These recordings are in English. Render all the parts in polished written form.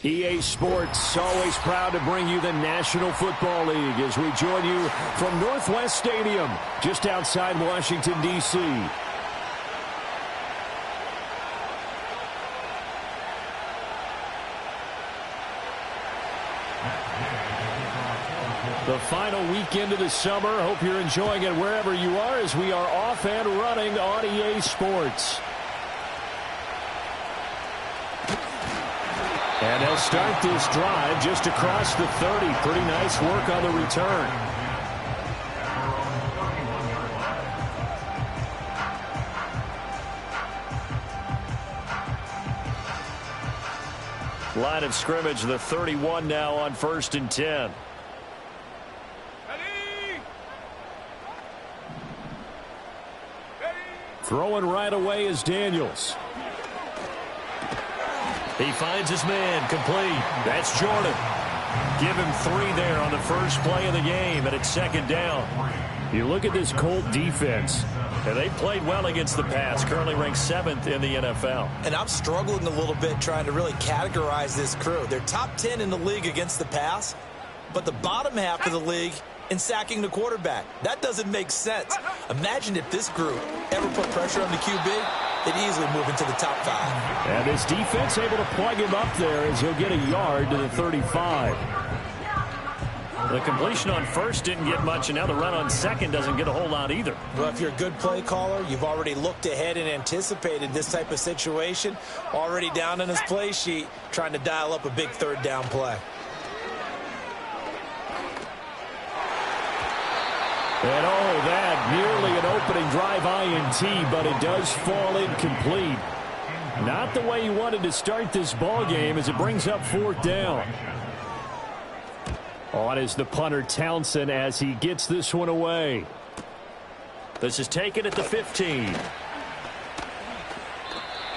EA Sports, always proud to bring you the National Football League as we join you from Northwest Stadium, just outside Washington, D.C. The final weekend of the summer. Hope you're enjoying it wherever you are as we are off and running on EA Sports. And they'll start this drive just across the 30. Pretty nice work on the return. Line of scrimmage, the 31 now on 1st and 10. Throwing right away is Daniels. He finds his man, complete. That's Jordan. Give him 3 there on the first play of the game, and it's 2nd down. You look at this Colt defense, and they played well against the pass, currently ranked 7th in the NFL. And I'm struggling a little bit trying to really categorize this crew. They're top 10 in the league against the pass, but the bottom half of the league in sacking the quarterback. That doesn't make sense. Imagine if this group ever put pressure on the QB, they'd easily move into the top 5. And this defense able to plug him up there as he'll get a yard to the 35. The completion on first didn't get much, and now the run on second doesn't get a whole lot either. Well, if you're a good play caller, you've already looked ahead and anticipated this type of situation. Already down on his play sheet, trying to dial up a big 3rd down play. And that nearly an opening drive INT, but it does fall incomplete. Not the way you wanted to start this ball game as it brings up 4th down. On is the punter Townsend as he gets this one away. This is taken at the 15.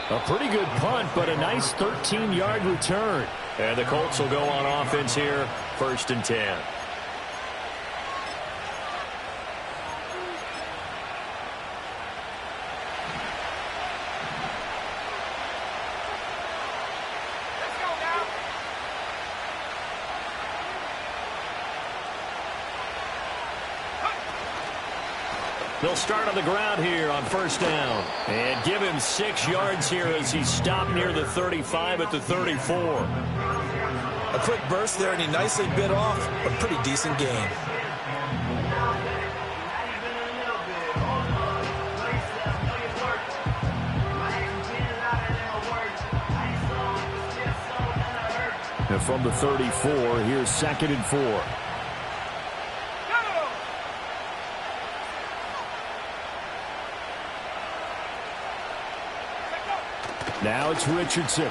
A pretty good punt, but a nice 13-yard return. And the Colts will go on offense here, 1st and 10. They'll start on the ground here on 1st down. And give him 6 yards here as he stopped near the 35 at the 34. A quick burst there, and he nicely bit off a pretty decent gain. And from the 34, here's 2nd and 4. Now it's Richardson.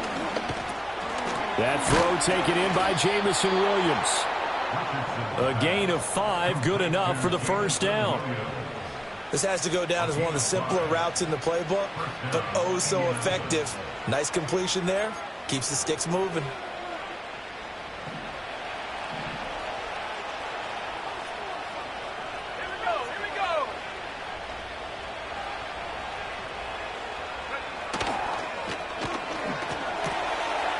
That throw taken in by Jamison Williams. A gain of 5, good enough for the 1st down. This has to go down as one of the simpler routes in the playbook, but oh so effective. Nice completion there. Keeps the sticks moving.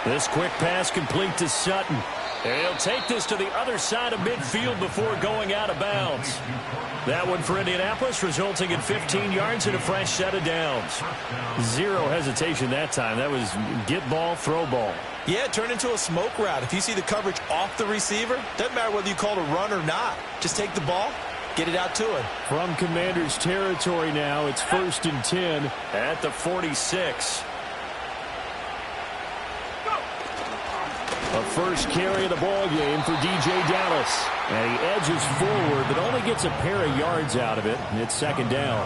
This quick pass complete to Sutton. And he'll take this to the other side of midfield before going out of bounds. That one for Indianapolis, resulting in 15 yards and a fresh set of downs. 0 hesitation that time. That was get ball, throw ball. Yeah, turn into a smoke route. If you see the coverage off the receiver, doesn't matter whether you call it a run or not. Just take the ball, get it out to him. From Commander's territory now, it's 1st and 10 at the 46. A first carry of the ball game for DJ Dallas. And he edges forward, but only gets a pair of yards out of it, and it's 2nd down.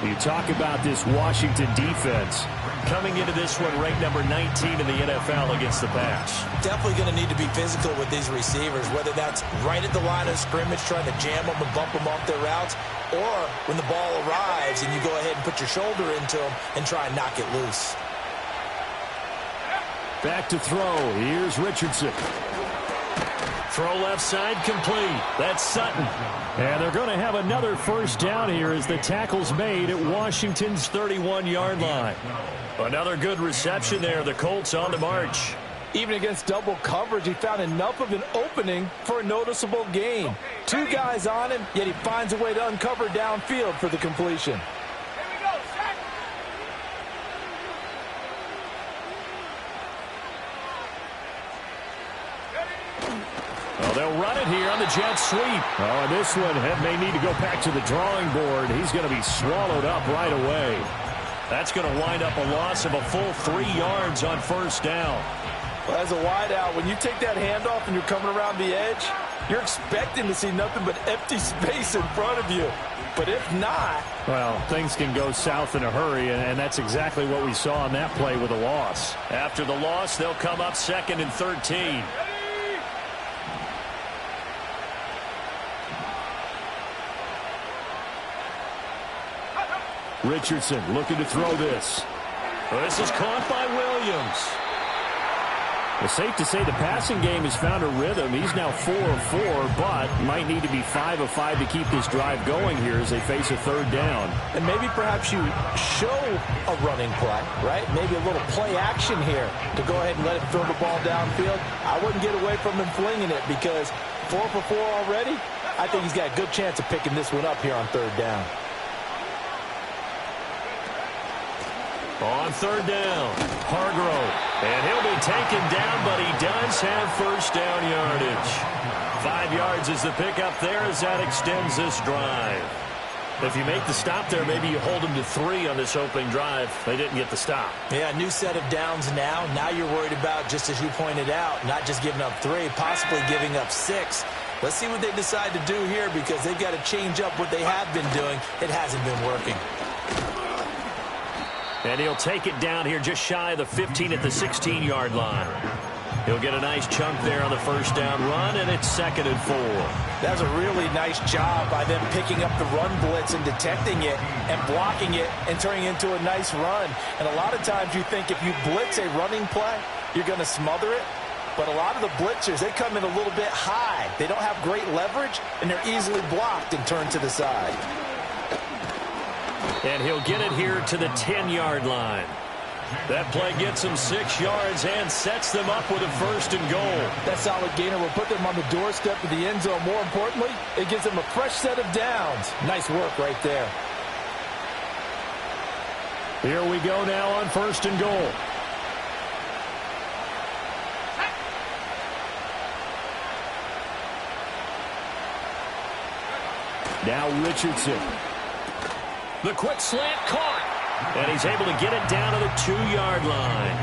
You talk about this Washington defense. Coming into this one, ranked number 19 in the NFL against the pass. Definitely going to need to be physical with these receivers, whether that's right at the line of scrimmage, trying to jam them and bump them off their routes, or when the ball arrives and you go ahead and put your shoulder into them and try and knock it loose. Back to throw. Here's Richardson. Throw left side complete. That's Sutton. And they're going to have another 1st down here as the tackle's made at Washington's 31-yard line. Another good reception there. The Colts on the march. Even against double coverage, he found enough of an opening for a noticeable gain. 2 guys on him, yet he finds a way to uncover downfield for the completion. Well, they'll run it here on the jet sweep. Oh, and this one may need to go back to the drawing board. He's going to be swallowed up right away. That's going to wind up a loss of a full 3 yards on first down. Well, as a wideout, when you take that handoff and you're coming around the edge, you're expecting to see nothing but empty space in front of you. But if not... Well, things can go south in a hurry, and that's exactly what we saw on that play with a loss. After the loss, they'll come up 2nd and 13. Richardson looking to throw this. Well, this is caught by Williams. It's safe to say the passing game has found a rhythm. He's now 4 of 4, but might need to be 5 of 5 to keep this drive going here as they face a 3rd down. And maybe perhaps you show a running play, right? Maybe a little play action here to go ahead and let him throw the ball downfield. I wouldn't get away from him flinging it because 4 for 4 already. I think he's got a good chance of picking this one up here on 3rd down. On 3rd down, Hargrove. And he'll be taken down, but he does have first down yardage. 5 yards is the pickup there as that extends this drive. If you make the stop there, maybe you hold them to 3 on this opening drive. They didn't get the stop. Yeah, new set of downs now. Now you're worried about, just as you pointed out, not just giving up 3, possibly giving up 6. Let's see what they decide to do here because they've got to change up what they have been doing. It hasn't been working. And he'll take it down here just shy of the 15 at the 16-yard line. He'll get a nice chunk there on the first down run, and it's 2nd and 4. That's a really nice job by them picking up the run blitz and detecting it and blocking it and turning it into a nice run. And a lot of times you think if you blitz a running play, you're going to smother it. But a lot of the blitzers, they come in a little bit high. They don't have great leverage, and they're easily blocked and turned to the side. And he'll get it here to the 10-yard line. That play gets him 6 yards and sets them up with a 1st and goal. That solid gainer will put them on the doorstep of the end zone. More importantly, it gives them a fresh set of downs. Nice work right there. Here we go now on 1st and goal. Now Richardson. The quick slant caught. And he's able to get it down to the 2-yard line.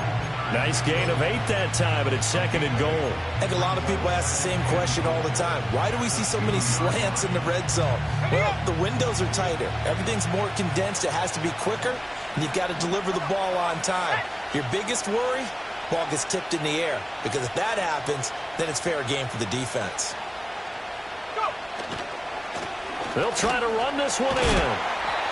Nice gain of 8 that time, but it's 2nd and goal. I think a lot of people ask the same question all the time. Why do we see so many slants in the red zone? Well, the windows are tighter. Everything's more condensed. It has to be quicker, and you've got to deliver the ball on time. Your biggest worry? Ball gets tipped in the air, because if that happens, then it's fair game for the defense. They'll try to run this one in.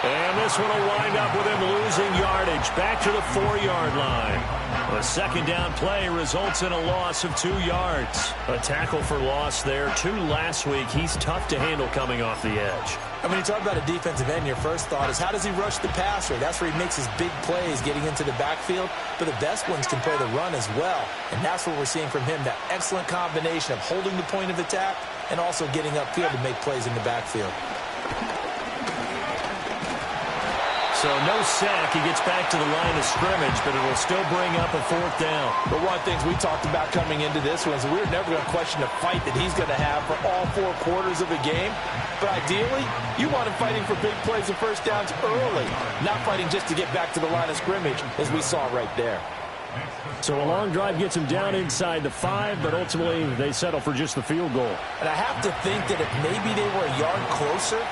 And this one will wind up with him losing yardage back to the 4-yard line. A 2nd down play results in a loss of 2 yards. A tackle for loss there. 2 last week. He's tough to handle coming off the edge. And when you talk about a defensive end, your first thought is how does he rush the passer? That's where he makes his big plays getting into the backfield. But the best ones can play the run as well. And that's what we're seeing from him, that excellent combination of holding the point of attack and also getting upfield to make plays in the backfield. So no sack. He gets back to the line of scrimmage, but it will still bring up a 4th down. But one of the things we talked about coming into this one is we were never going to question the fight that he's going to have for all 4 quarters of the game. But ideally, you want him fighting for big plays and first downs early, not fighting just to get back to the line of scrimmage, as we saw right there. So a long drive gets him down inside the 5, but ultimately they settle for just the field goal. And I have to think that if maybe they were a yard closer,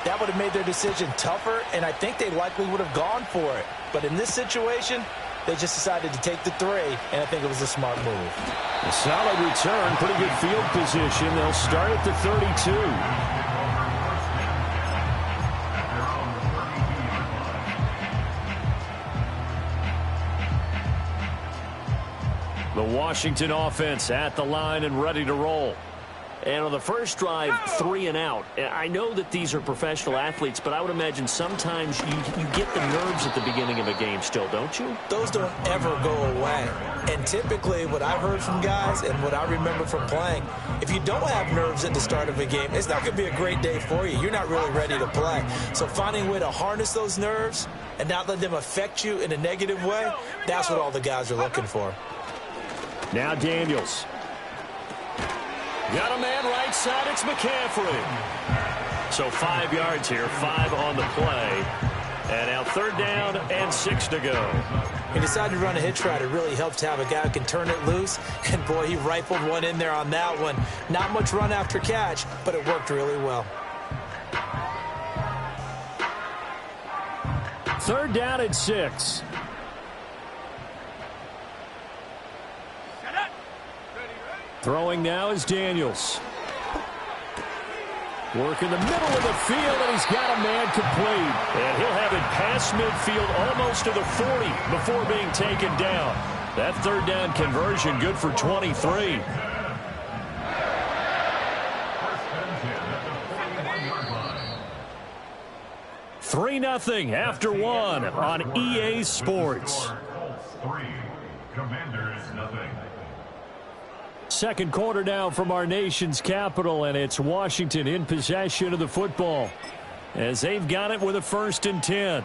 that would have made their decision tougher, and I think they likely would have gone for it. But in this situation, they just decided to take the 3, and I think it was a smart move. A solid return, pretty good field position. They'll start at the 32. The Washington offense at the line and ready to roll. And on the first drive, 3 and out. I know that these are professional athletes, but I would imagine sometimes you get the nerves at the beginning of a game still, don't you? Those don't ever go away. And typically what I've heard from guys and what I remember from playing, if you don't have nerves at the start of a game, it's not going to be a great day for you. You're not really ready to play. So finding a way to harness those nerves and not let them affect you in a negative way, that's what all the guys are looking for. Now Daniels. Got a man right side. It's McCaffrey. So 5 yards here, 5 on the play. And now 3rd down and 6 to go. He decided to run a hitch route. It really helps to have a guy who can turn it loose. And, boy, he rifled one in there on that one. Not much run after catch, but it worked really well. 3rd down and 6. Throwing now is Daniels. Work in the middle of the field, and he's got a man complete. And he'll have it past midfield almost to the 40 before being taken down. That 3rd down conversion good for 23. Three 0 after 1 on EA Sports. Second quarter now from our nation's capital, and it's Washington in possession of the football as they've got it with a 1st and 10.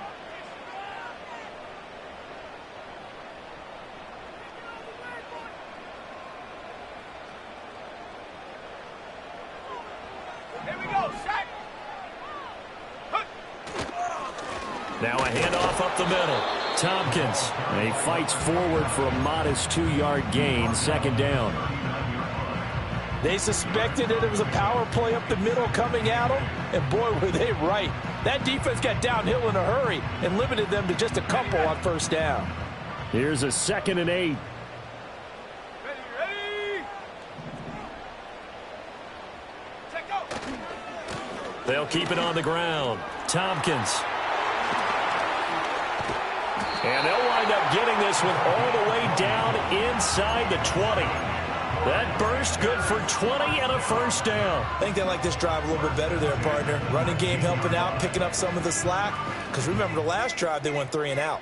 Now a handoff up the middle. Tompkins, and he fights forward for a modest 2-yard gain, 2nd down. They suspected that it was a power play up the middle coming at them, and boy, were they right. That defense got downhill in a hurry and limited them to just a couple on 1st down. Here's a 2nd and 8. Ready. Check go. They'll keep it on the ground. Tompkins. And they'll wind up getting this one all the way down inside the 20. That burst good for 20 and a 1st down. I think they like this drive a little bit better there, partner. Running game helping out, picking up some of the slack. Because remember, the last drive, they went 3 and out.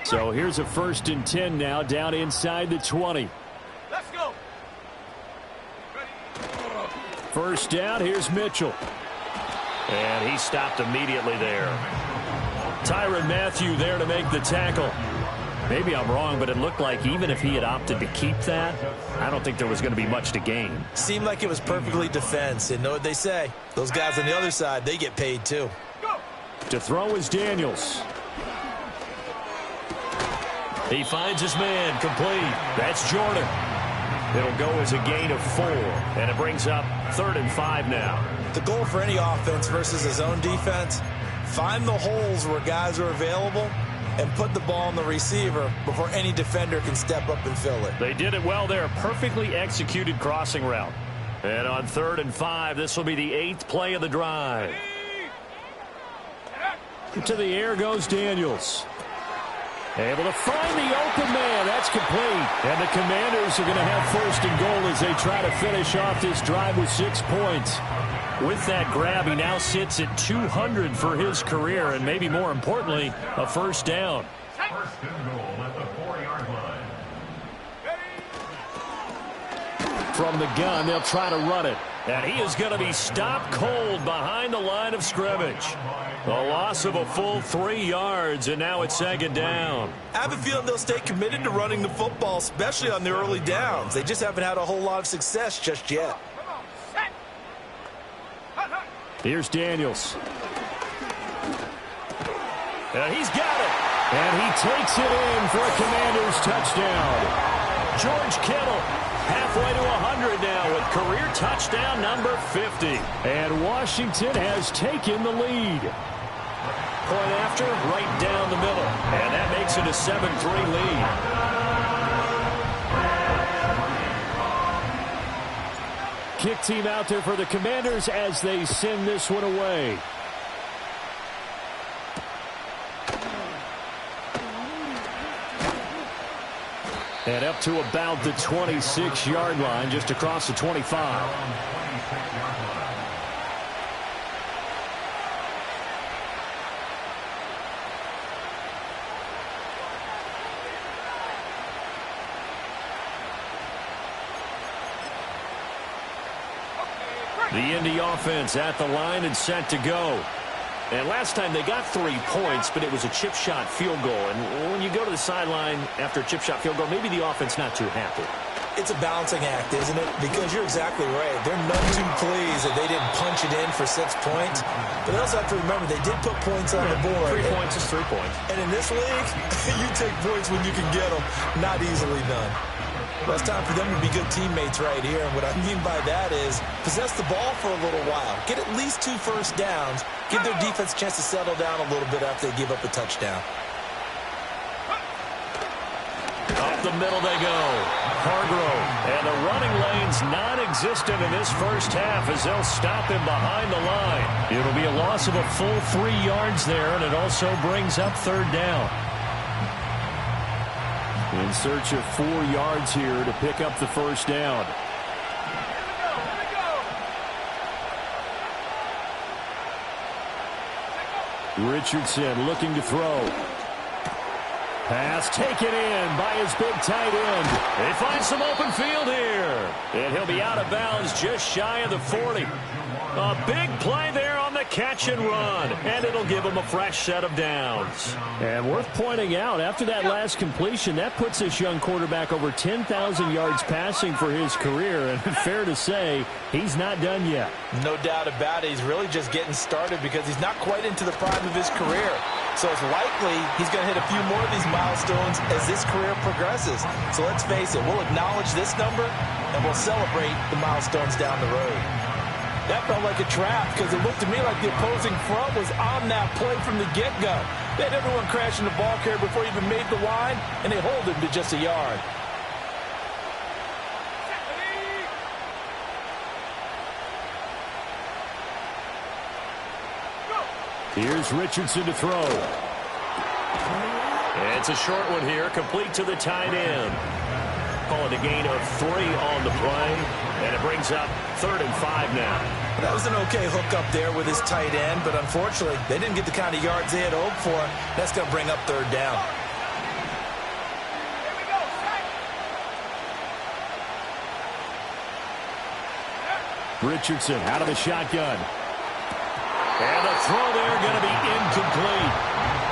So here's a 1st and 10 now, down inside the 20. Let's go. 1st down, here's Mitchell. And he stopped immediately there. Tyrann Mathieu there to make the tackle. Maybe I'm wrong, but it looked like even if he had opted to keep that, I don't think there was going to be much to gain. Seemed like it was perfectly defense. And know what they say? Those guys on the other side, they get paid too. To throw is Daniels. He finds his man complete. That's Jordan. It'll go as a gain of 4, and it brings up 3rd and 5 now. The goal for any offense versus his own defense, find the holes where guys are available and put the ball on the receiver before any defender can step up and fill it. They did it well there. Perfectly executed crossing route. And on 3rd and 5, this will be the 8th play of the drive. To the air goes Daniels. Able to find the open man. That's complete. And the Commanders are going to have 1st and goal as they try to finish off this drive with 6 points. With that grab, he now sits at 200 for his career, and maybe more importantly, a 1st down. 1st and goal at the 4-yard line. From the gun, they'll try to run it. And he is going to be stopped cold behind the line of scrimmage. A loss of a full 3 yards, and now it's 2nd down. I have a feeling they'll stay committed to running the football, especially on the early downs. They just haven't had a whole lot of success just yet. Here's Daniels. And he's got it. And he takes it in for a Commanders touchdown. George Kittle halfway to 100 now with career touchdown number 50. And Washington has taken the lead. Point after, right down the middle. And that makes it a 7-3 lead. Kick team out there for the Commanders as they send this one away. And up to about the 26-yard line, just across the 25. The Indy offense at the line and set to go. And last time they got 3 points, but it was a chip shot field goal. And when you go to the sideline after a chip shot field goal, maybe the offense not too happy. It's a balancing act, isn't it? Because you're exactly right. They're none too pleased that they didn't punch it in for 6 points. But they also have to remember they did put points on the board. 3 points is 3 points. And in this league, you take points when you can get them. Not easily done. Well, it's time for them to be good teammates right here. And what I mean by that is possess the ball for a little while. Get at least 2 first downs. Give their defense a chance to settle down a little bit after they give up a touchdown. Up the middle they go. Hargrove. And the running lane's non-existent in this first half as they'll stop him behind the line. It'll be a loss of a full 3 yards there, and it also brings up 3rd down. In search of 4 yards here to pick up the first down. Richardson looking to throw. Pass taken in by his big tight end. They find some open field here. And he'll be out of bounds just shy of the 40. A big play there on the catch and run. And it'll give him a fresh set of downs. And worth pointing out, after that last completion, that puts this young quarterback over 10,000 yards passing for his career. And fair to say, he's not done yet. No doubt about it. He's really just getting started because he's not quite into the prime of his career. So it's likely he's going to hit a few more of these milestones as this career progresses. So let's face it, we'll acknowledge this number and we'll celebrate the milestones down the road. That felt like a trap because it looked to me like the opposing front was on that play from the get-go. They had everyone crashing the ball carrier before he even made the line, and they hold him to just a yard. Here's Richardson to throw. It's a short one here, complete to the tight end. Call it a gain of 3 on the play, and it brings up 3rd and 5 now. That was an okay hook up there with his tight end, but unfortunately, they didn't get the kind of yards they had hoped for. That's going to bring up 3rd down. Richardson out of the shotgun. And the throw there going to be incomplete.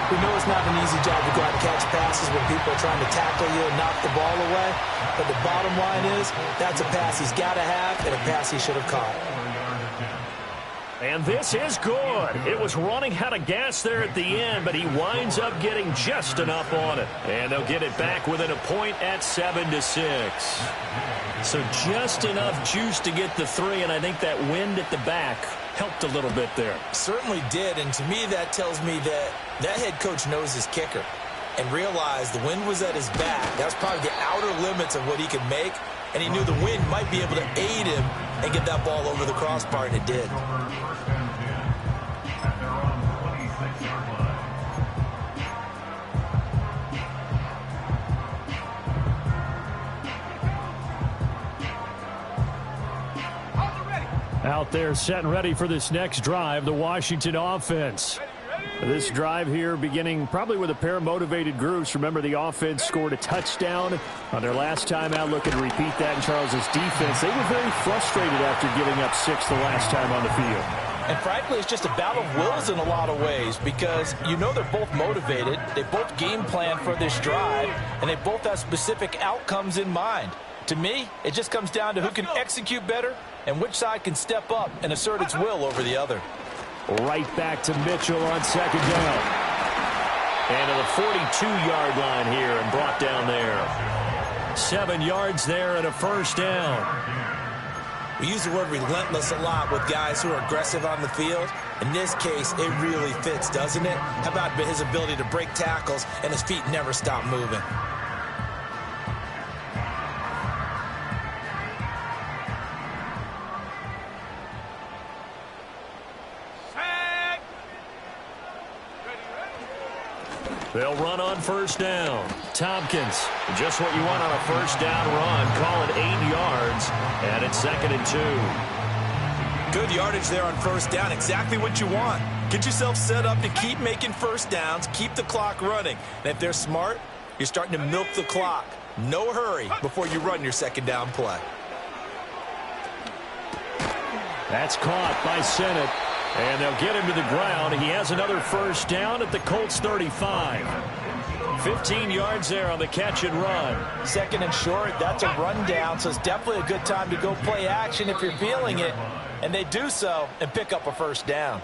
We know it's not an easy job to go out and catch passes when people are trying to tackle you and knock the ball away. But the bottom line is, that's a pass he's got to have and a pass he should have caught. And this is good. It was running out of gas there at the end, but he winds up getting just enough on it. And they'll get it back within a point at 7-6. So just enough juice to get the 3, and I think that wind at the back helped a little bit there. Certainly did, and to me that tells me that that head coach knows his kicker and realized the wind was at his back. That's probably the outer limits of what he could make, and he knew the wind might be able to aid him and get that ball over the crossbar, and it did. Out there set and ready for this next drive, the Washington offense. This drive here beginning probably with a pair of motivated groups. Remember, the offense scored a touchdown on their last time out. Looking to repeat that in Charles's defense. They were very frustrated after giving up 6 the last time on the field. And frankly, it's just a battle of wills in a lot of ways because you know they're both motivated. They both game plan for this drive, and they both have specific outcomes in mind. To me, it just comes down to who can execute better and which side can step up and assert its will over the other. Right back to Mitchell on 2nd down. And to the 42-yard line here and brought down there. 7 yards there and a 1st down. We use the word relentless a lot with guys who are aggressive on the field. In this case, it really fits, doesn't it? How about his ability to break tackles and his feet never stop moving? They'll run on first down. Tompkins, just what you want on a first down run. Call it 8 yards, and it's 2nd and 2. Good yardage there on first down. Exactly what you want. Get yourself set up to keep making first downs, keep the clock running. And if they're smart, you're starting to milk the clock. No hurry before you run your second down play. That's caught by Sennett. And they'll get him to the ground. He has another first down at the Colts 35. 15 yards there on the catch and run. 2nd and short, that's a rundown, so it's definitely a good time to go play action if you're feeling it. And they do so and pick up a first down.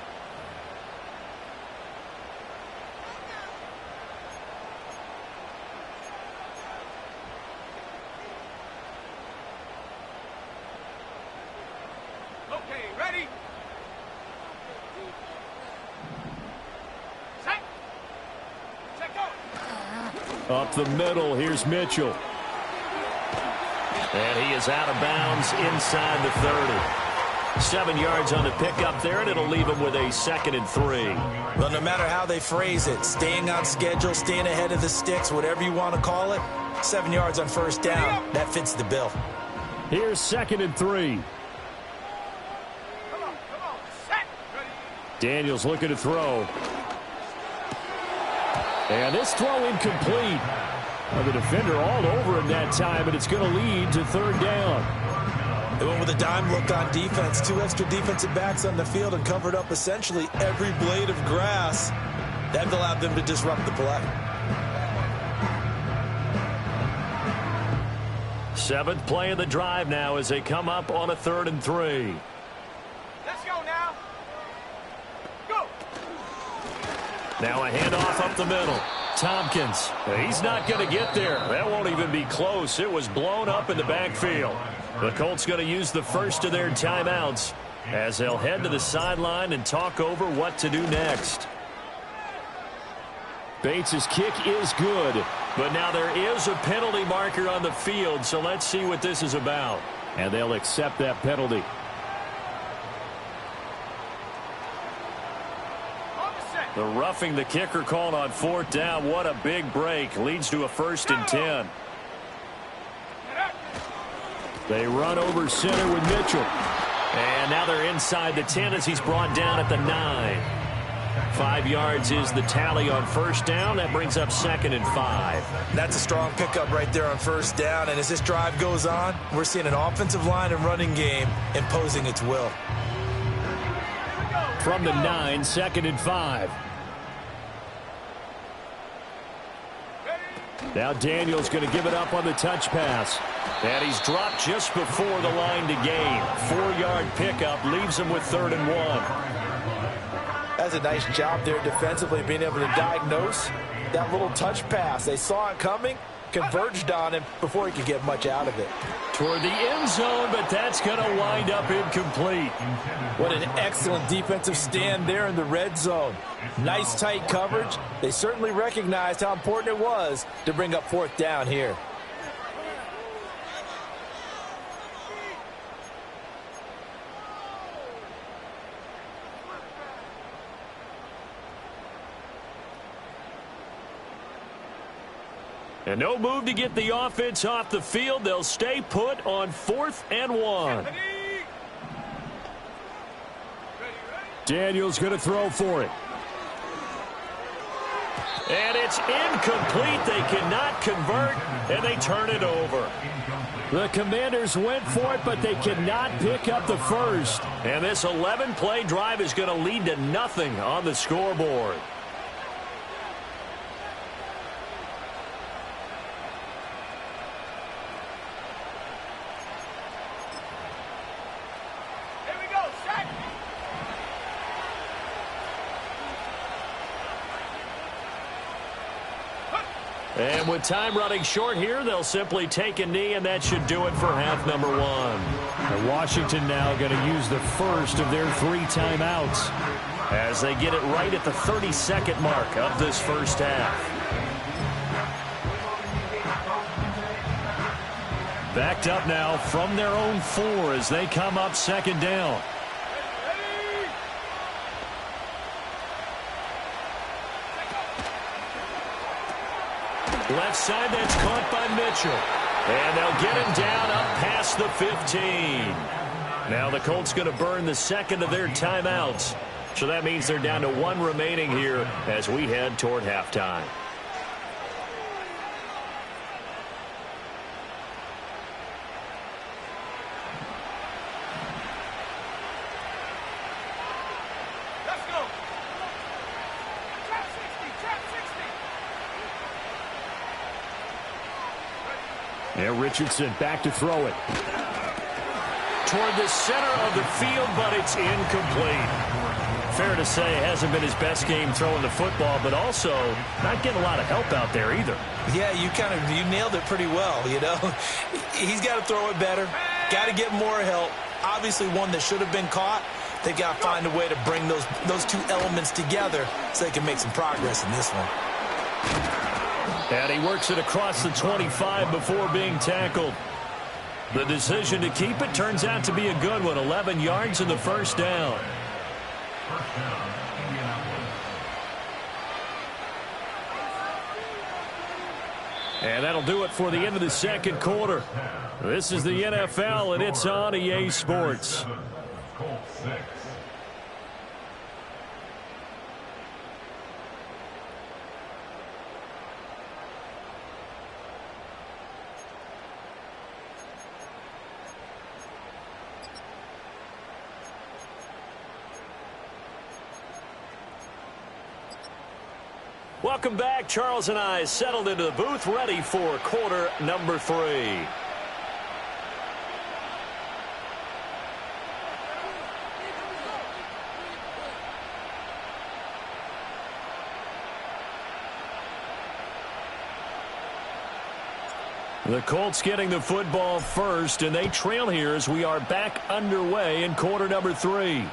Okay, ready? Up the middle, here's Mitchell. And he is out of bounds inside the 30. 7 yards on the pickup there, and it'll leave him with a 2nd and 3. Well, no matter how they phrase it, staying on schedule, staying ahead of the sticks, whatever you want to call it, 7 yards on first down, that fits the bill. Here's 2nd and 3. Come on, set. Ready? Daniels looking to throw. And this throw incomplete. The defender all over him that time, but it's going to lead to 3rd down. They went with a dime look on defense. 2 extra defensive backs on the field and covered up essentially every blade of grass. That allowed them to disrupt the play. 7th play of the drive now as they come up on a 3rd and 3. Let's go now. Go. Now a handoff up the middle. Tompkins, he's not going to get there. That won't even be close. It was blown up in the backfield. The Colts going to use the first of their timeouts as they'll head to the sideline and talk over what to do next. Bates' kick is good, but now there is a penalty marker on the field, so let's see what this is about. And they'll accept that penalty. The roughing the kicker called on 4th down. What a big break. Leads to a 1st and 10. They run over center with Mitchell. And now they're inside the 10 as he's brought down at the 9. 5 yards is the tally on first down. That brings up 2nd and 5. That's a strong pickup right there on first down. And as this drive goes on, we're seeing an offensive line and running game imposing its will. From the 9, 2nd and 5. Now Daniels going to give it up on the touch pass. And he's dropped just before the line to gain. 4-yard pickup leaves him with 3rd and 1. That's a nice job there defensively, being able to diagnose that little touch pass. They saw it coming, converged on him before he could get much out of it. Toward the end zone, but that's going to wind up incomplete. What an excellent defensive stand there in the red zone. Nice tight coverage. They certainly recognized how important it was to bring up 4th down here. And no move to get the offense off the field. They'll stay put on 4th and 1. Daniels going to throw for it. And it's incomplete. They cannot convert, and they turn it over. The Commanders went for it, but they cannot pick up the first. And this 11-play drive is going to lead to nothing on the scoreboard. And with time running short here, they'll simply take a knee, and that should do it for half number 1. And Washington now going to use the first of their 3 timeouts as they get it right at the 32nd mark of this first half. Backed up now from their own 4 as they come up 2nd down. Left side, that's caught by Mitchell. And they'll get him down up past the 15. Now the Colts going to burn the second of their timeouts. So that means they're down to 1 remaining here as we head toward halftime. Let's go. Trap 60, trap 60. And Richardson back to throw it. Toward the center of the field, but it's incomplete. Fair to say, hasn't been his best game throwing the football, but also not getting a lot of help out there either. Yeah, you nailed it pretty well, you know. He's got to throw it better, got to get more help. Obviously one that should have been caught. They've got to find a way to bring those two elements together so they can make some progress in this one. And he works it across the 25 before being tackled. The decision to keep it turns out to be a good one. 11 yards in the first down. And that'll do it for the end of the second quarter. This is the NFL, and it's on EA Sports. Welcome back. Charles and I settled into the booth, ready for quarter number 3. The Colts getting the football first, and they trail here as we are back underway in quarter number 3.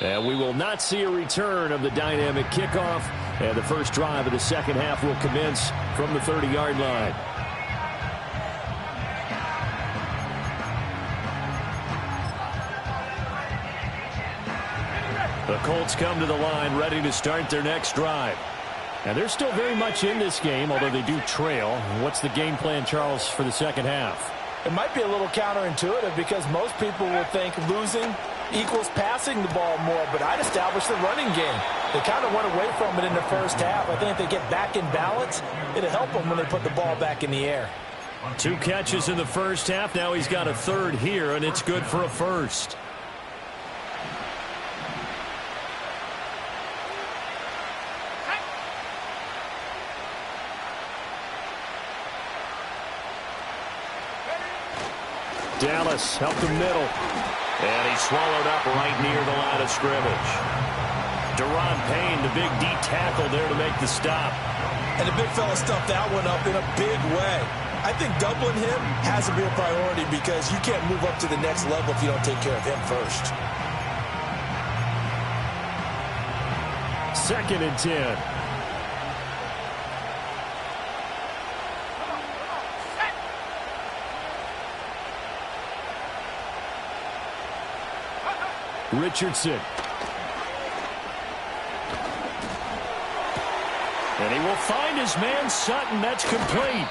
And we will not see a return of the dynamic kickoff. And the first drive of the second half will commence from the 30-yard line. The Colts come to the line ready to start their next drive. And they're still very much in this game, although they do trail. What's the game plan, Charles, for the second half? It might be a little counterintuitive because most people will think losing equals passing the ball more, but I'd establish the running game. They kind of went away from it in the first half. I think if they get back in balance, it'll help them when they put the ball back in the air. 2 catches in the first half. Now he's got a third here, and it's good for a first. Dallas helped the middle. And he's swallowed up right near the line of scrimmage. Deron Payne, the big D tackle there to make the stop. And the big fella stuffed that one up in a big way. I think doubling him has to be a priority because you can't move up to the next level if you don't take care of him first. 2nd and 10. Richardson. And he will find his man Sutton. That's complete.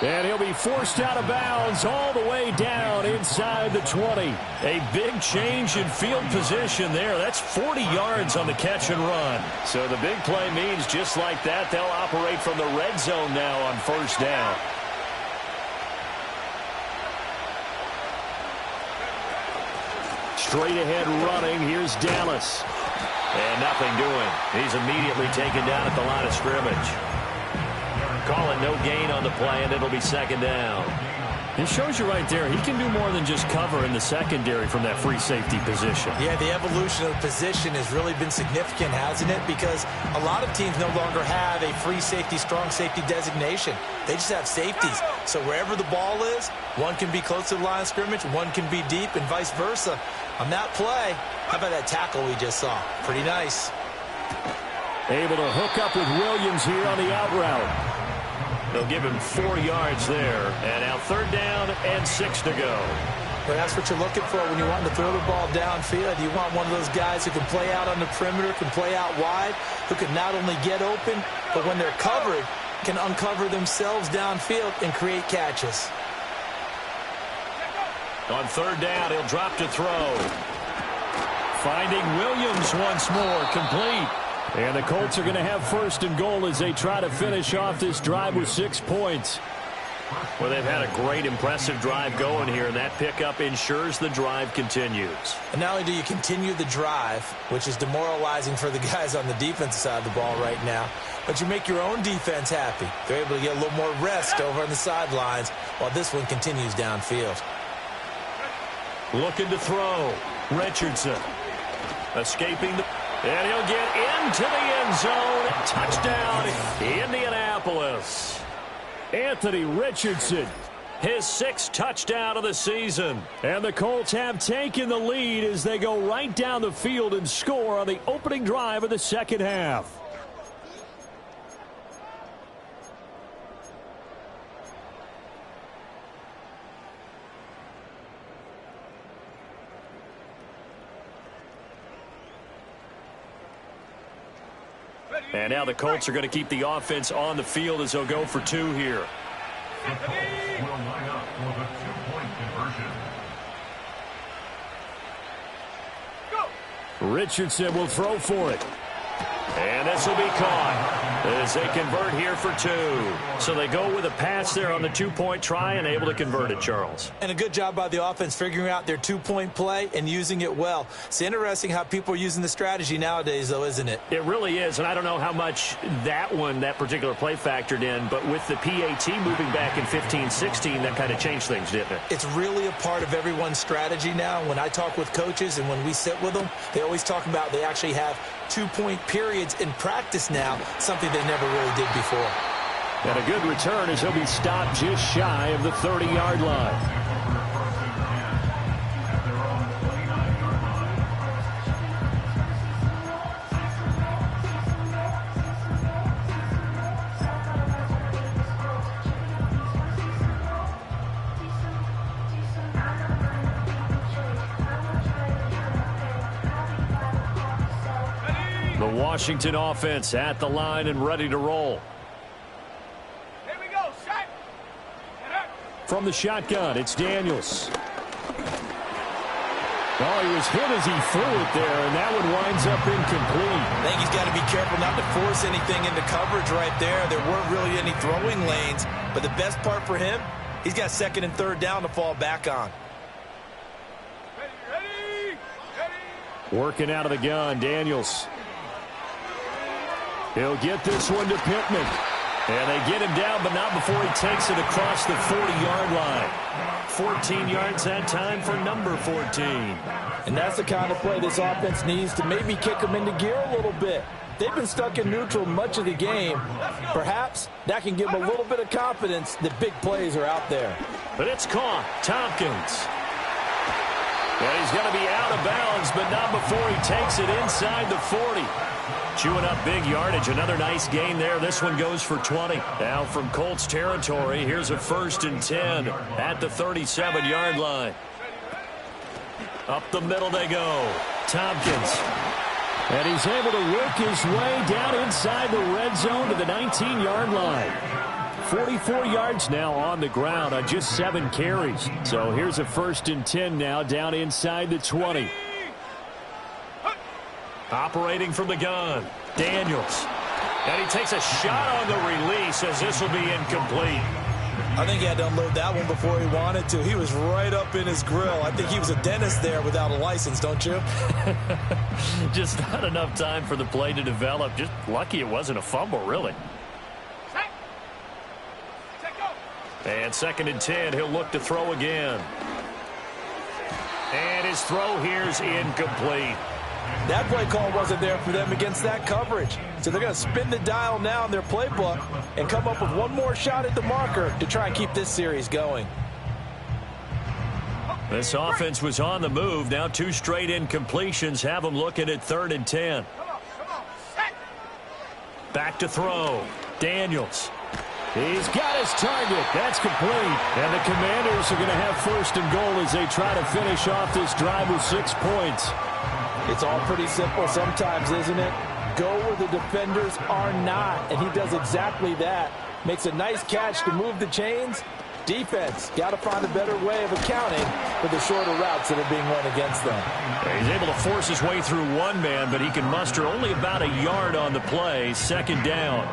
And he'll be forced out of bounds all the way down inside the 20. A big change in field position there. That's 40 yards on the catch and run. So the big play means just like that, they'll operate from the red zone now on first down. Straight ahead running. Here's Dallas. And nothing doing. He's immediately taken down at the line of scrimmage. Calling no gain on the play, and it'll be 2nd down. It shows you right there, he can do more than just cover in the secondary from that free safety position. Yeah, the evolution of the position has really been significant, hasn't it? Because a lot of teams no longer have a free safety, strong safety designation. They just have safeties. So wherever the ball is, one can be close to the line of scrimmage, one can be deep, and vice versa. On that play, how about that tackle we just saw? Pretty nice. Able to hook up with Williams here on the out route. They'll give him 4 yards there. And now 3rd down and 6 to go. Well, that's what you're looking for when you want to throw the ball downfield. You want one of those guys who can play out on the perimeter, can play out wide, who can not only get open, but when they're covered, can uncover themselves downfield and create catches. On third down, he'll drop to throw. Finding Williams once more, complete. And the Colts are going to have first and goal as they try to finish off this drive with 6 points. Well, they've had a great, impressive drive going here, and that pickup ensures the drive continues. And not only do you continue the drive, which is demoralizing for the guys on the defensive side of the ball right now, but you make your own defense happy. They're able to get a little more rest over on the sidelines while this one continues downfield. Looking to throw. Richardson escaping the... And he'll get into the end zone. Touchdown, Indianapolis. Anthony Richardson, his 6th touchdown of the season. And the Colts have taken the lead as they go right down the field and score on the opening drive of the second half. And now the Colts are going to keep the offense on the field as they'll go for 2 here. Will line up for the 2-point conversion. Richardson will throw for it. And this will be caught as they convert here for 2. So they go with a pass there on the 2-point try and able to convert it, Charles. And a good job by the offense figuring out their 2-point play and using it well. It's interesting how people are using the strategy nowadays, though, isn't it? It really is, and I don't know how much that particular play factored in, but with the PAT moving back in 15-16, that kind of changed things, didn't it? It's really a part of everyone's strategy now. When I talk with coaches and when we sit with them, they always talk about they actually have 2-point periods in practice now, something they never really did before. And a good return as he'll be stopped just shy of the 30-yard line. Washington offense at the line and ready to roll. Here we go, shot. From the shotgun, it's Daniels. Oh, he was hit as he threw it there, and that one winds up incomplete. I think he's got to be careful not to force anything into coverage right there. There weren't really any throwing lanes, but the best part for him, he's got 2nd and 3rd down to fall back on. Ready. Working out of the gun, Daniels. He'll get this one to Pittman. And they get him down, but not before he takes it across the 40-yard line. 14 yards that time for number 14. And that's the kind of play this offense needs to maybe kick them into gear a little bit. They've been stuck in neutral much of the game. Perhaps that can give them a little bit of confidence that big plays are out there. But it's caught. Tompkins. And he's going to be out of bounds, but not before he takes it inside the 40. Chewing up big yardage. Another nice gain there. This one goes for 20. Now from Colts territory, here's a 1st and 10 at the 37-yard line. Up the middle they go. Tompkins. And he's able to work his way down inside the red zone to the 19-yard line. 44 yards now on the ground on just 7 carries. So here's a 1st and 10 now down inside the 20. Operating from the gun, Daniels. And he takes a shot on the release as this will be incomplete. I think he had to unload that one before he wanted to. He was right up in his grill. I think he was a dentist there without a license, don't you? Just not enough time for the play to develop. Just lucky it wasn't a fumble, really. And 2nd and 10, he'll look to throw again. And his throw here's incomplete. That play call wasn't there for them against that coverage. So they're going to spin the dial now in their playbook and come up with one more shot at the marker to try and keep this series going. This offense was on the move. Now 2 straight incompletions have them looking at 3rd and 10. Back to throw. Daniels. He's got his target. That's complete. And the Commanders are going to have 1st and goal as they try to finish off this drive with 6 points. It's all pretty simple sometimes, isn't it? Go where the defenders are not, and he does exactly that. Makes a nice catch to move the chains. Defense, got to find a better way of accounting for the shorter routes that are being run against them. He's able to force his way through one man, but he can muster only about a yard on the play. Second down.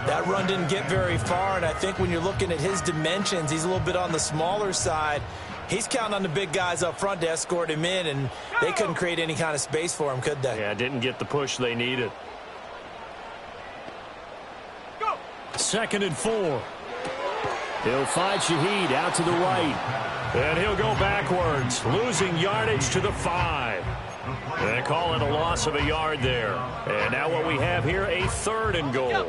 That run didn't get very far, and I think when you're looking at his dimensions, he's a little bit on the smaller side. He's counting on the big guys up front to escort him in, and they couldn't create any kind of space for him, could they? Yeah, didn't get the push they needed. 2nd and 4. He'll find Shaheed out to the right. And he'll go backwards, losing yardage to the 5. They call it a loss of a yard there. And now what we have here, a 3rd and goal. Here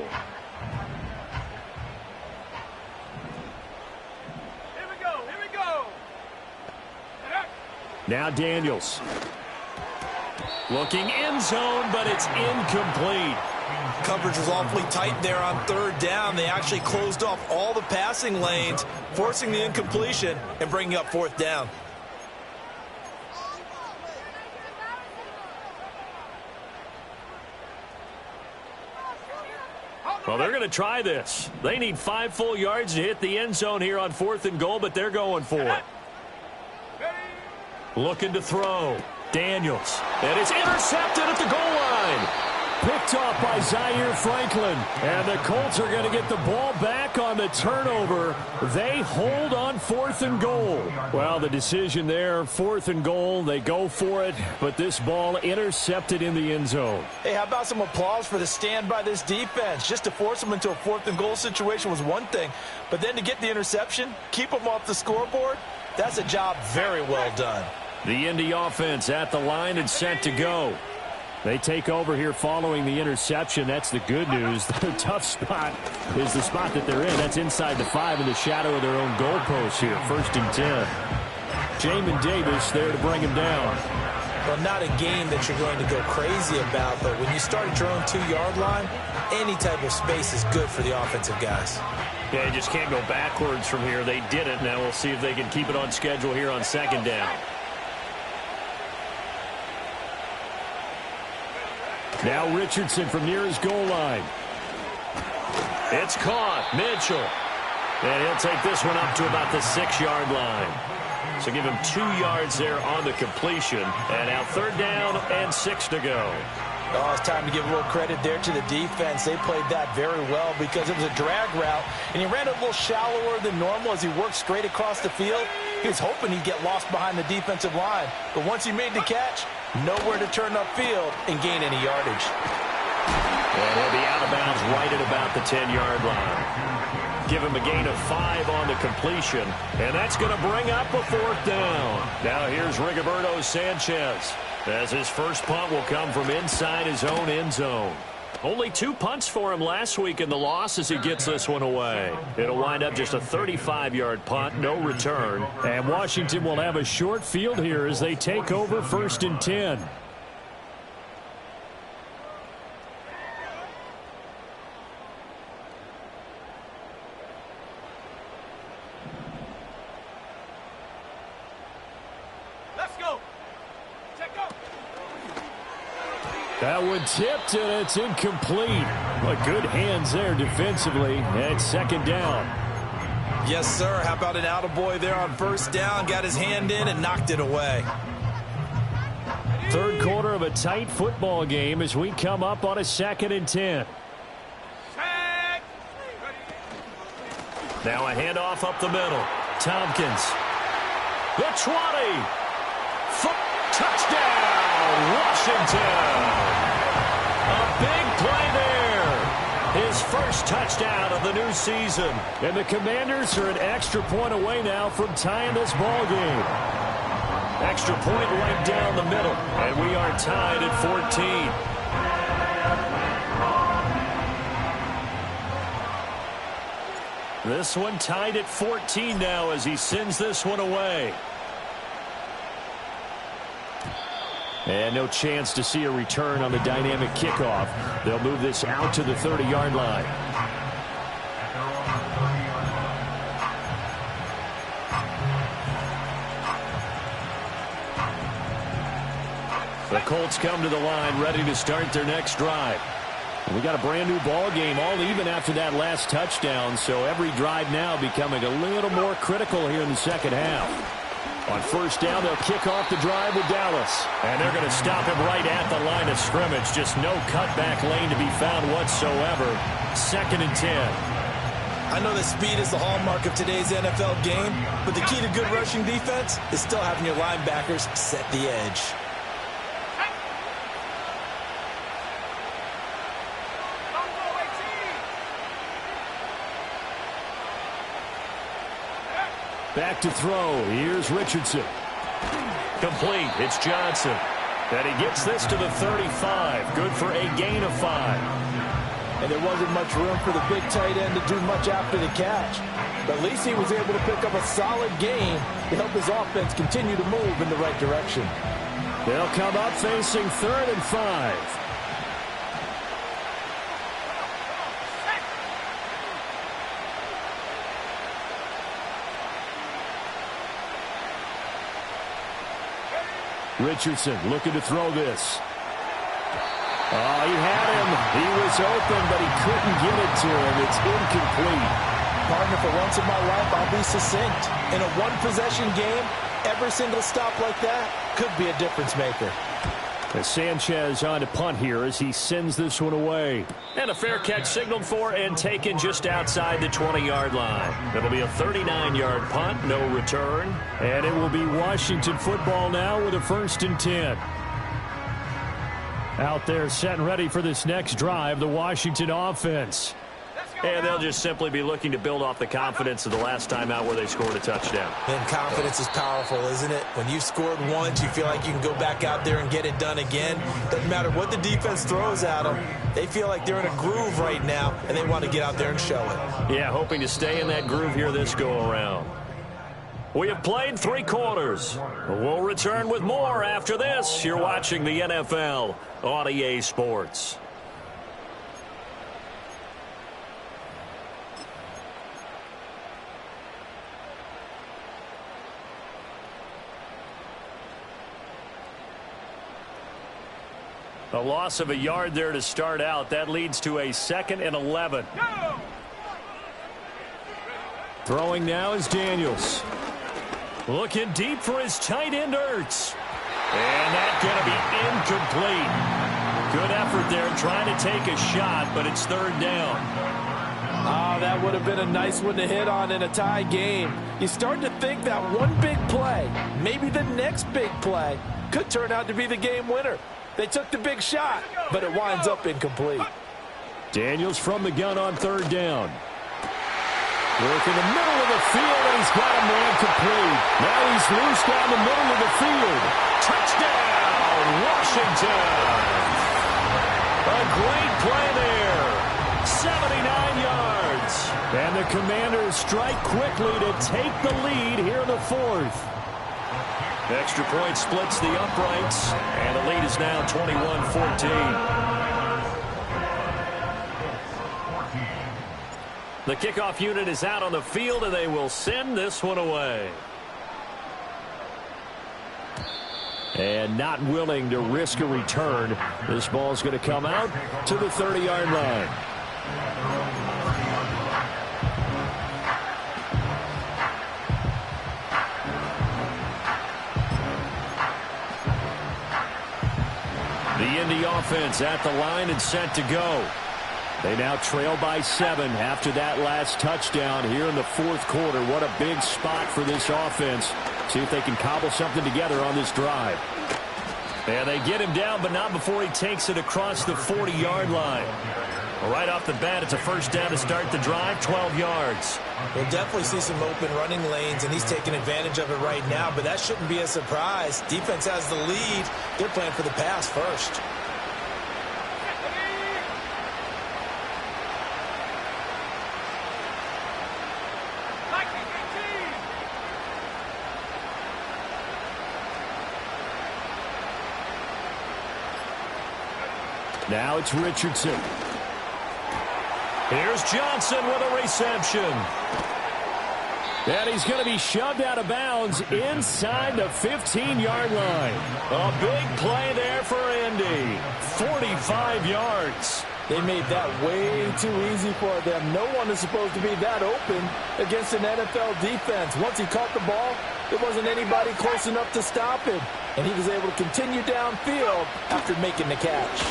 we go. Now Daniels. Looking end zone, but it's incomplete. Coverage was awfully tight there on 3rd down. They actually closed off all the passing lanes, forcing the incompletion and bringing up 4th down. Well, they're going to try this. They need 5 full yards to hit the end zone here on 4th and goal, but they're going for it. Looking to throw. Daniels. And it's intercepted at the goal line. Picked off by Zaire Franklin. And the Colts are going to get the ball back on the turnover. They hold on 4th and goal. Well, the decision there, 4th and goal. They go for it, but this ball intercepted in the end zone. Hey, how about some applause for the stand by this defense? Just to force them into a 4th and goal situation was one thing, but then to get the interception, keep them off the scoreboard, that's a job very well done. The Indy offense at the line and set to go. They take over here following the interception. That's the good news. The tough spot is the spot that they're in. That's inside the 5 in the shadow of their own goalpost here. 1st and 10. Jamin Davis there to bring him down. Well, not a game that you're going to go crazy about, but when you start at your own 2-yard line, any type of space is good for the offensive guys. Yeah, you just can't go backwards from here. They did it. Now we'll see if they can keep it on schedule here on 2nd down. Now Richardson from near his goal line. It's caught. Mitchell. And he'll take this one up to about the 6-yard line. So give him 2 yards there on the completion. And now 3rd down and 6 to go. Oh, it's time to give a little credit there to the defense. They played that very well because it was a drag route, and he ran a little shallower than normal as he worked straight across the field. He was hoping he'd get lost behind the defensive line, but once he made the catch, nowhere to turn upfield and gain any yardage. And he'll be out of bounds right at about the 10-yard line. Give him a gain of 5 on the completion, and that's going to bring up a 4th down. Now here's Rigoberto Sanchez, as his first punt will come from inside his own end zone. Only 2 punts for him last week in the loss as he gets this one away. It'll wind up just a 35-yard punt, no return. And Washington will have a short field here as they take over 1st and 10. That one tipped, and it's incomplete. But good hands there defensively, and 2nd down. Yes, sir. How about an attaboy there on 1st down? Got his hand in and knocked it away. 3rd quarter of a tight football game as we come up on a 2nd and 10. Now a handoff up the middle. Tompkins. The 20. Touchdown, Washington. A big play there. His first touchdown of the new season. And the Commanders are an extra point away now from tying this ball game. Extra point right down the middle. And we are tied at 14. This one tied at 14 now as he sends this one away. And no chance to see a return on the dynamic kickoff. They'll move this out to the 30-yard line. The Colts come to the line ready to start their next drive. We got a brand new ball game, all even after that last touchdown, so every drive now becoming a little more critical here in the second half. On first down, they'll kick off the drive with Dallas. And they're going to stop him right at the line of scrimmage. Just no cutback lane to be found whatsoever. 2nd and 10. I know that speed is the hallmark of today's NFL game, but the key to good rushing defense is still having your linebackers set the edge. Back to throw. Here's Richardson. Complete. It's Johnson. And he gets this to the 35. Good for a gain of 5. And there wasn't much room for the big tight end to do much after the catch. But at least he was able to pick up a solid gain to help his offense continue to move in the right direction. They'll come up facing 3rd and 5. Richardson looking to throw this. Oh, he had him. He was open, but he couldn't get it to him. It's incomplete. Partner, for once in my life, I'll be succinct. In a one-possession game, every single stop like that could be a difference maker. As Sanchez on to punt here as he sends this one away. And a fair catch signaled for and taken just outside the 20-yard line. It'll be a 39-yard punt, no return. And it will be Washington football now with a 1st and 10. Out there set and ready for this next drive, the Washington offense. And they'll just simply be looking to build off the confidence of the last time out where they scored a touchdown. And confidence is powerful, isn't it? When you've scored once, you feel like you can go back out there and get it done again. Doesn't matter what the defense throws at them. They feel like they're in a groove right now, and they want to get out there and show it. Yeah, hoping to stay in that groove here this go-around. We have played 3 quarters. We'll return with more after this. You're watching the NFL on EA Sports. A loss of a yard there to start out. That leads to a 2nd and 11. Go! Throwing now is Daniels. Looking deep for his tight end, Ertz. And that's going to be incomplete. Good effort there trying to take a shot, but it's 3rd down. Oh, that would have been a nice one to hit on in a tie game. You start to think that one big play, maybe the next big play, could turn out to be the game winner. They took the big shot, but it winds up incomplete. Daniels from the gun on 3rd down. Work in the middle of the field, and he's got a man complete. Now he's loose down the middle of the field. Touchdown, Washington. A great play there. 79 yards. And the Commanders strike quickly to take the lead here in the 4th. Extra point splits the uprights, and the lead is now 21-14. The kickoff unit is out on the field, and they will send this one away. And not willing to risk a return. This ball is going to come out to the 30-yard line. The Indy offense at the line and set to go. They now trail by 7 after that last touchdown here in the 4th quarter. What a big spot for this offense. See if they can cobble something together on this drive. And they get him down, but not before he takes it across the 40-yard line. Right off the bat, it's a 1st down to start the drive, 12 yards. We'll definitely see some open running lanes, and he's taking advantage of it right now, but that shouldn't be a surprise. Defense has the lead. They're playing for the pass first. Now it's Richardson. Here's Johnson with a reception. And he's going to be shoved out of bounds inside the 15-yard line. A big play there for Indy. 45 yards. They made that way too easy for them. No one is supposed to be that open against an NFL defense. Once he caught the ball, there wasn't anybody close enough to stop him. And he was able to continue downfield after making the catch.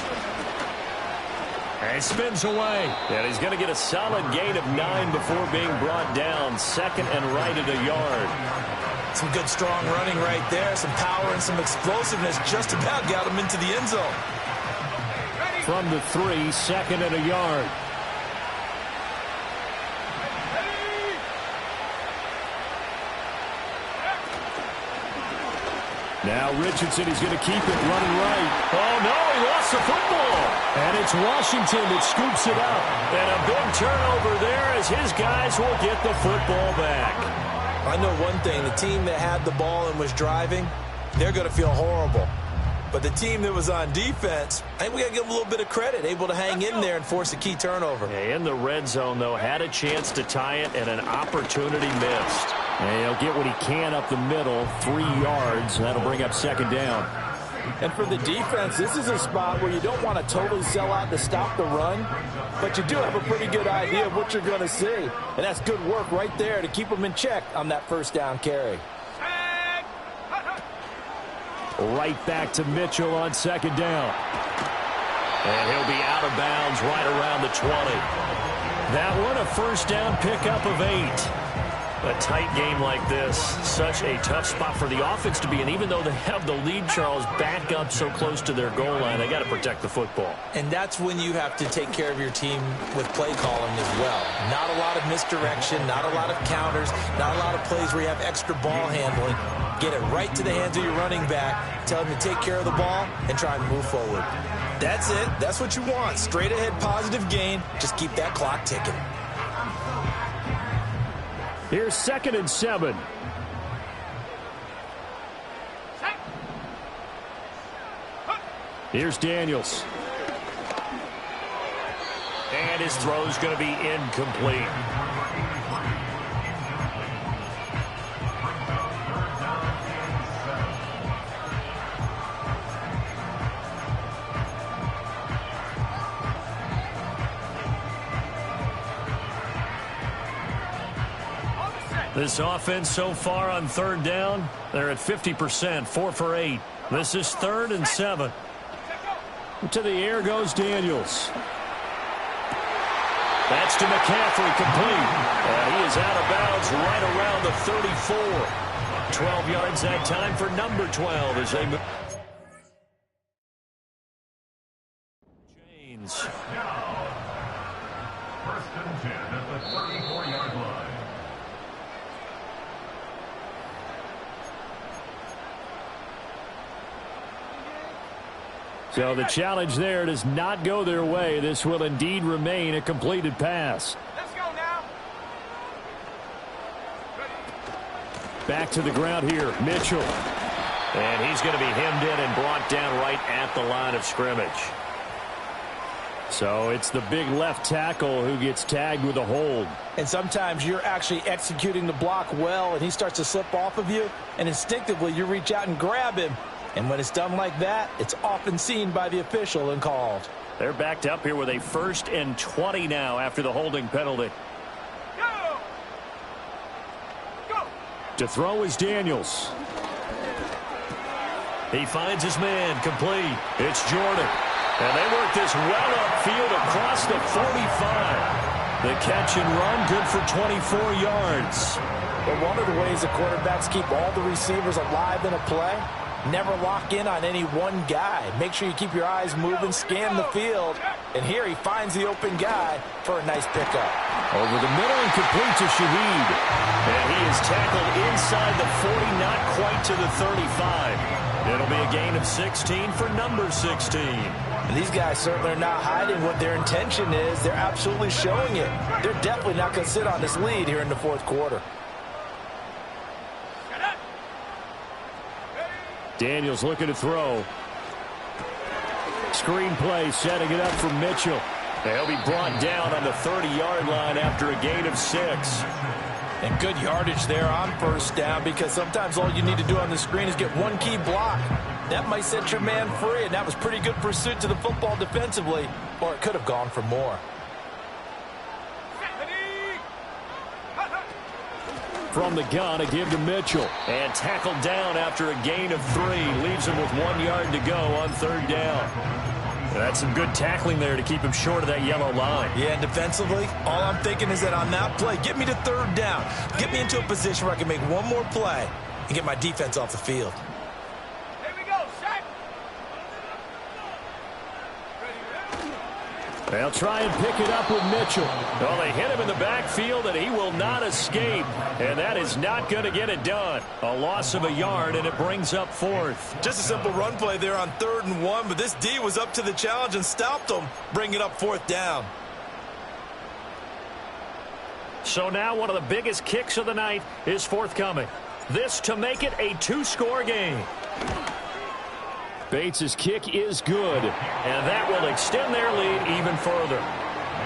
And he spins away. And he's going to get a solid gain of 9 before being brought down. Second and right at a yard. Some good strong running right there. Some power and some explosiveness just about got him into the end zone. From the 3, second and a yard. Now Richardson, he's going to keep it running right. Oh, no, he lost the football. And it's Washington that scoops it up. And a big turnover there as his guys will get the football back. I know one thing. The team that had the ball and was driving, they're going to feel horrible. But the team that was on defense, I think we got to give them a little bit of credit, able to hang in there and force a key turnover. In the red zone, though, had a chance to tie it and an opportunity missed. And he'll get what he can up the middle, 3 yards. That'll bring up second down. And for the defense, this is a spot where you don't want to totally sell out to stop the run, but you do have a pretty good idea of what you're going to see. And that's good work right there to keep them in check on that first down carry. Right back to Mitchell on second down. And he'll be out of bounds right around the 20. That one, a first down pickup of 8. A tight game like this, such a tough spot for the offense to be in. Even though they have the lead, Charles, back up so close to their goal line, they got to protect the football. And that's when you have to take care of your team with play calling as well. Not a lot of misdirection, not a lot of counters, not a lot of plays where you have extra ball handling. Get it right to the hands of your running back, tell him to take care of the ball, and try and move forward. That's it. That's what you want. Straight ahead, positive gain. Just keep that clock ticking. Here's second and 7. Here's Daniels. And his throw's going to be incomplete. This offense so far on third down, they're at 50%, 4 for 8. This is third and 7. To the air goes Daniels. That's to McCaffrey, complete. And he is out of bounds right around the 34. 12 yards that time for number 12 as they move. James. First and 10 at the 34-yard line. So the challenge there does not go their way. This will indeed remain a completed pass. Let's go now. Back to the ground here, Mitchell. And he's going to be hemmed in and brought down right at the line of scrimmage. So it's the big left tackle who gets tagged with a hold. And sometimes you're actually executing the block well, and he starts to slip off of you, and instinctively you reach out and grab him. And when it's done like that, it's often seen by the official and called. They're backed up here with a 1st and 20 now after the holding penalty. Go! Go! To throw is Daniels. He finds his man, complete. It's Jordan. And they work this well upfield across the 45. The catch and run, good for 24 yards. But one of the ways the quarterbacks keep all the receivers alive in a play, never lock in on any one guy. Make sure you keep your eyes moving, scan the field. And here he finds the open guy for a nice pickup. Over the middle and complete to Shaheed. And he is tackled inside the 40, not quite to the 35. It'll be a gain of 16 for number 16. And these guys certainly are not hiding what their intention is. They're absolutely showing it. They're definitely not going to sit on this lead here in the fourth quarter. Daniels looking to throw. Screen play, setting it up for Mitchell. They'll be brought down on the 30-yard line after a gain of 6. And good yardage there on first down, because sometimes all you need to do on the screen is get one key block. That might set your man free, and that was pretty good pursuit to the football defensively, or it could have gone for more. From the gun, a give to Mitchell. And tackled down after a gain of 3. Leaves him with 1 yard to go on 3rd down. That's some good tackling there to keep him short of that yellow line. Yeah, and defensively, all I'm thinking is that on that play, get me to 3rd down. Get me into a position where I can make one more play and get my defense off the field. Here we go, Shaq. They'll try and pick it up with Mitchell. Well, they hit him in the backfield, and he will not escape. And that is not going to get it done. A loss of a yard, and it brings up 4th. Just a simple run play there on 3rd and 1, but this D was up to the challenge and stopped them, bringing up 4th down. So now one of the biggest kicks of the night is forthcoming. This to make it a 2-score game. Bates' kick is good, and that will extend their lead even further.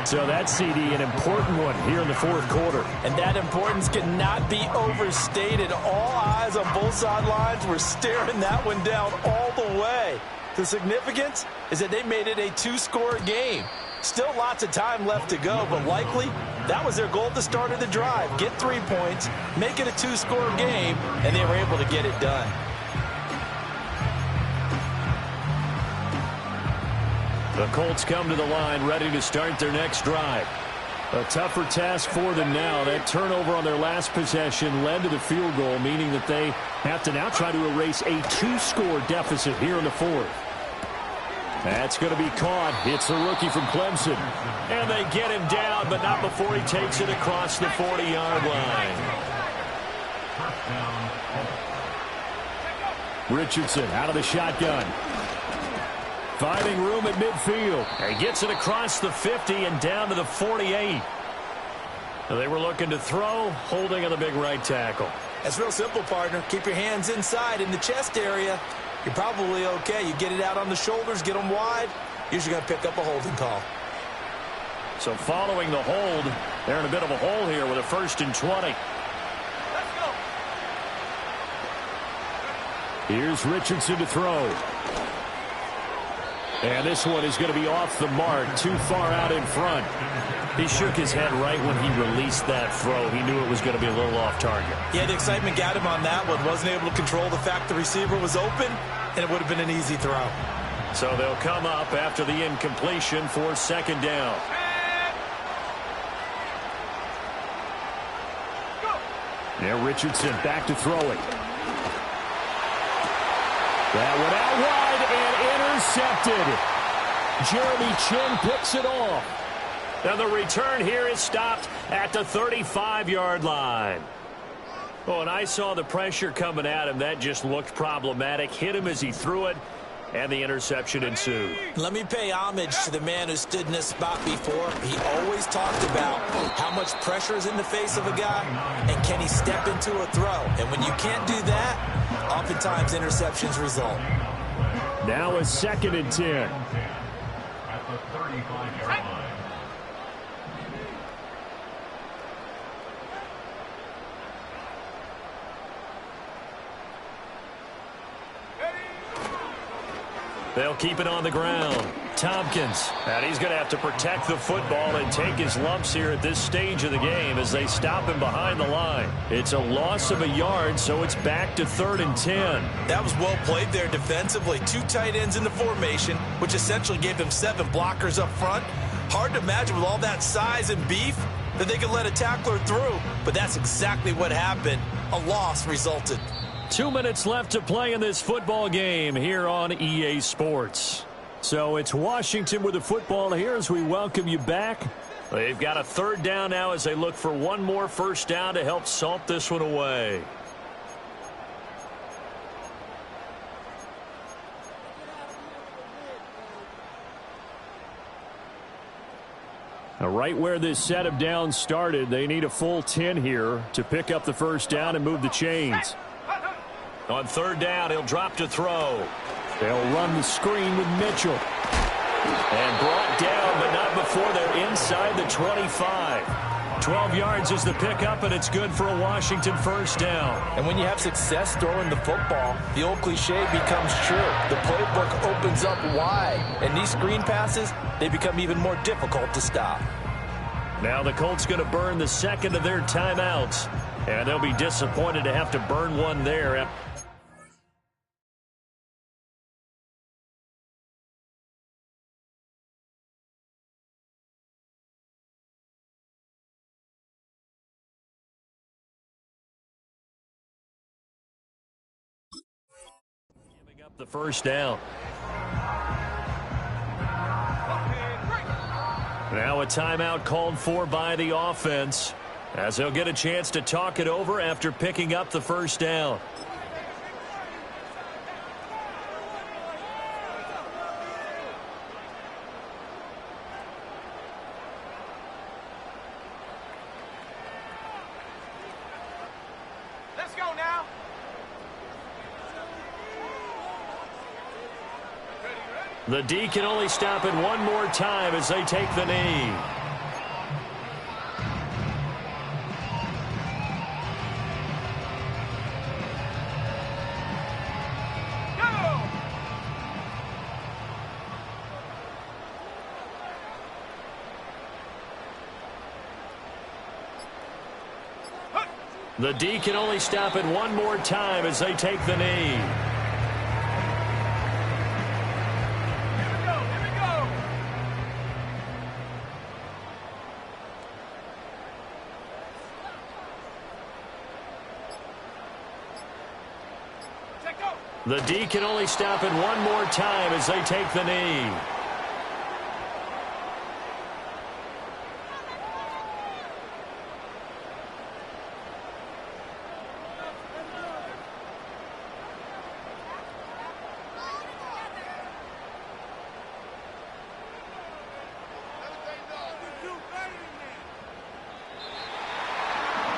So that CD, an important one here in the 4th quarter. And that importance cannot be overstated. All eyes on both sidelines were staring that one down all the way. The significance is that they made it a 2-score game. Still lots of time left to go, but likely that was their goal at the start of the drive. Get 3 points, make it a 2-score game, and they were able to get it done. The Colts come to the line ready to start their next drive. A tougher task for them now. That turnover on their last possession led to the field goal, meaning that they have to now try to erase a 2-score deficit here in the 4th. That's going to be caught. It's the rookie from Clemson. And they get him down, but not before he takes it across the 40-yard line. Richardson out of the shotgun. Finding room at midfield. He gets it across the 50 and down to the 48. They were looking to throw, holding on the big right tackle. That's real simple, partner. Keep your hands inside in the chest area. You're probably okay. You get it out on the shoulders, get them wide. Usually going to pick up a holding call. So following the hold, they're in a bit of a hole here with a 1st and 20. Let's go. Here's Richardson to throw. And this one is going to be off the mark, too far out in front. He shook his head right when he released that throw. He knew it was going to be a little off target. Yeah, the excitement got him on that one. Wasn't able to control the fact the receiver was open, and it would have been an easy throw. So they'll come up after the incompletion for 2nd down. Now Richardson back to throw it. That one out wide and intercepted. Jeremy Chin picks it off. Now the return here is stopped at the 35-yard line. Oh, and I saw the pressure coming at him. That just looked problematic. Hit him as he threw it, and the interception ensued. Let me pay homage to the man who stood in this spot before. He always talked about how much pressure is in the face of a guy, and can he step into a throw. And when you can't do that, oftentimes interceptions result. Now a 2nd and 10. At the 35-yard line. They'll keep it on the ground. Tompkins, and he's going to have to protect the football and take his lumps here at this stage of the game as they stop him behind the line. It's a loss of a yard, so it's back to 3rd and 10. That was well played there defensively. 2 tight ends in the formation, which essentially gave them 7 blockers up front. Hard to imagine with all that size and beef that they could let a tackler through, but that's exactly what happened. A loss resulted. 2 minutes left to play in this football game here on EA Sports. So it's Washington with the football here as we welcome you back. They've got a 3rd down now as they look for one more 1st down to help salt this one away. Now, right where this set of downs started, they need a full 10 here to pick up the 1st down and move the chains. On 3rd down, he'll drop to throw. They'll run the screen with Mitchell. And brought down, but not before they're inside the 25. 12 yards is the pickup, and it's good for a Washington first down. And when you have success throwing the football, the old cliche becomes true. The playbook opens up wide, and these screen passes, they become even more difficult to stop. Now the Colts going to burn the second of their timeouts, and they'll be disappointed to have to burn one there. Giving up the first down. Now a timeout called for by the offense, as they'll get a chance to talk it over after picking up the first down. Let's go now. The D can only stop it one more time as they take the knee. Go! The D can only stop it one more time as they take the knee. The D can only stop it one more time as they take the knee.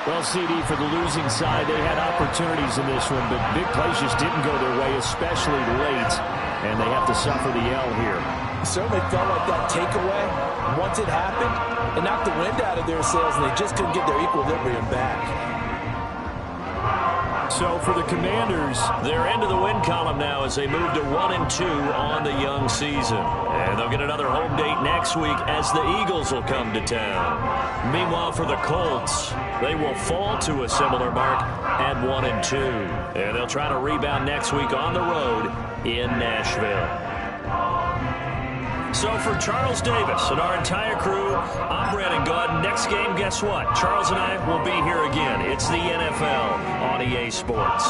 Well, CD, for the losing side, they had opportunities in this one, but big plays just didn't go their way, especially late, and they have to suffer the L here. It certainly felt like that takeaway, once it happened, it knocked the wind out of their sails, and they just couldn't get their equilibrium back. So for the Commanders, they're into the win column now as they move to 1-2 on the young season. And they'll get another home date next week as the Eagles will come to town. Meanwhile, for the Colts, they will fall to a similar mark at 1-2. And they'll try to rebound next week on the road in Nashville. So for Charles Davis and our entire crew, I'm Brandon Gaudin. Next game, guess what? Charles and I will be here again. It's the NFL on EA Sports.